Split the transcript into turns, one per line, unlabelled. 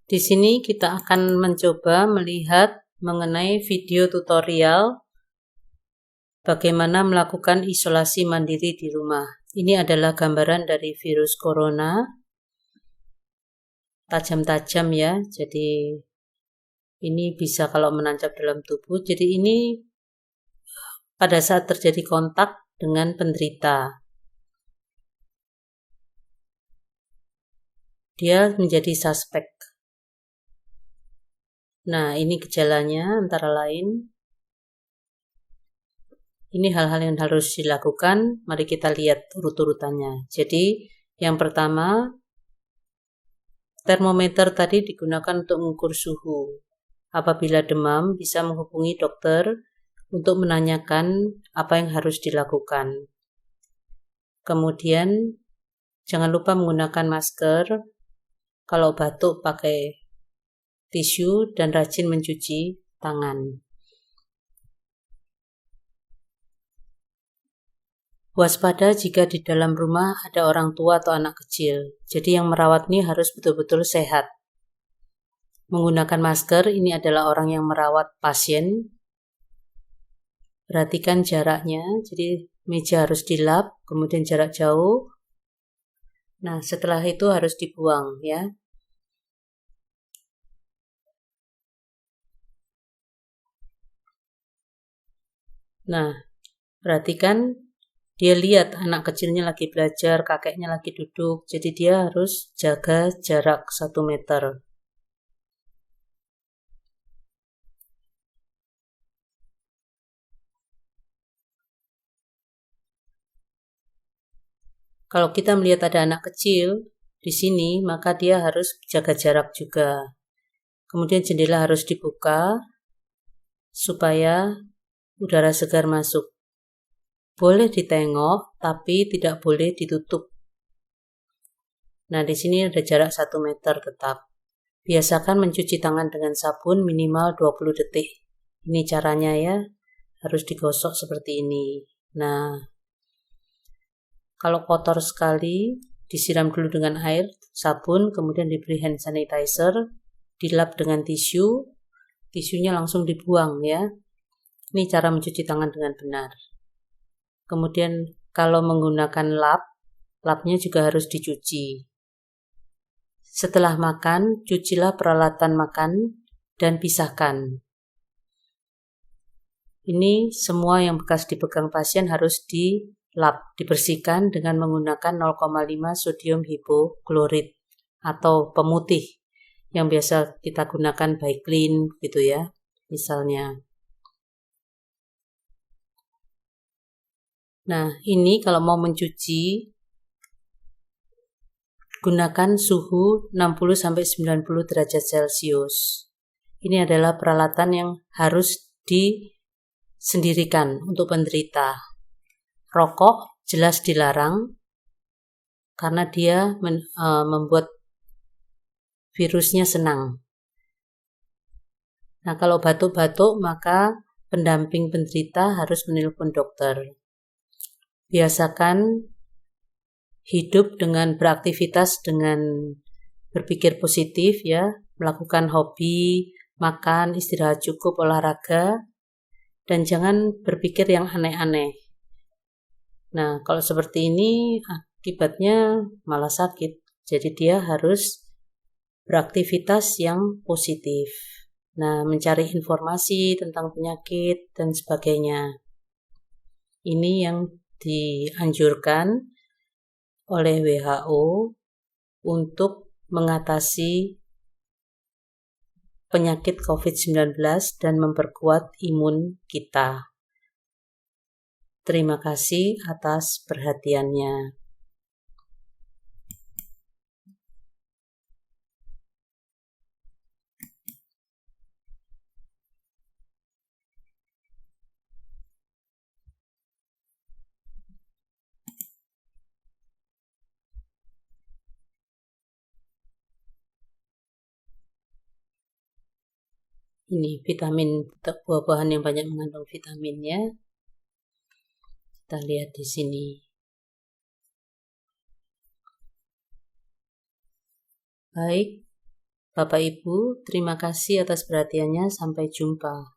Di sini kita akan mencoba melihat mengenai video tutorial bagaimana melakukan isolasi mandiri di rumah. Ini adalah gambaran dari virus corona. Tajam-tajam ya, jadi ini bisa kalau menancap dalam tubuh. Jadi ini pada saat terjadi kontak dengan penderita. Dia menjadi suspek. Nah, ini gejalanya antara lain. Ini hal-hal yang harus dilakukan. Mari kita lihat urut-urutannya. Jadi, yang pertama, termometer tadi digunakan untuk mengukur suhu. Apabila demam, bisa menghubungi dokter untuk menanyakan apa yang harus dilakukan. Kemudian, jangan lupa menggunakan masker. Kalau batuk, pakai tisu dan rajin mencuci tangan. Waspada jika di dalam rumah ada orang tua atau anak kecil. Jadi yang merawat ini harus betul-betul sehat. Menggunakan masker, ini adalah orang yang merawat pasien. Perhatikan jaraknya, jadi meja harus dilap, kemudian jarak jauh. Nah, setelah itu harus dibuang ya. Nah, perhatikan dia lihat anak kecilnya lagi belajar, kakeknya lagi duduk, jadi dia harus jaga jarak 1 meter. Kalau kita melihat ada anak kecil di sini, maka dia harus jaga jarak juga. Kemudian jendela harus dibuka supaya udara segar masuk. Boleh ditengok, tapi tidak boleh ditutup. Nah, di sini ada jarak 1 meter tetap. Biasakan mencuci tangan dengan sabun minimal 20 detik. Ini caranya ya, harus digosok seperti ini. Nah, kalau kotor sekali, disiram dulu dengan air, sabun, kemudian diberi hand sanitizer, dilap dengan tisu, tisunya langsung dibuang ya. Ini cara mencuci tangan dengan benar. Kemudian kalau menggunakan lapnya juga harus dicuci. Setelah makan, cucilah peralatan makan dan pisahkan. Ini semua yang bekas dipegang pasien harus dilap, dibersihkan dengan menggunakan 0,5 sodium hipoklorit atau pemutih yang biasa kita gunakan Biclean gitu ya, misalnya. Nah, ini kalau mau mencuci, gunakan suhu 60-90 derajat Celcius. Ini adalah peralatan yang harus disendirikan untuk penderita. Rokok jelas dilarang karena dia membuat virusnya senang. Nah, kalau batuk-batuk maka pendamping penderita harus menelpon dokter. Biasakan hidup dengan beraktivitas dengan berpikir positif ya, melakukan hobi, makan, istirahat cukup, olahraga, dan jangan berpikir yang aneh-aneh. Nah, kalau seperti ini akibatnya malah sakit. Jadi dia harus beraktivitas yang positif. Nah, mencari informasi tentang penyakit dan sebagainya. Ini yang dianjurkan oleh WHO untuk mengatasi penyakit COVID-19 dan memperkuat imun kita. Terima kasih atas perhatiannya. Ini vitamin, buah-buahan yang banyak mengandung vitamin ya. Kita lihat di sini. Baik, Bapak Ibu, terima kasih atas perhatiannya. Sampai jumpa.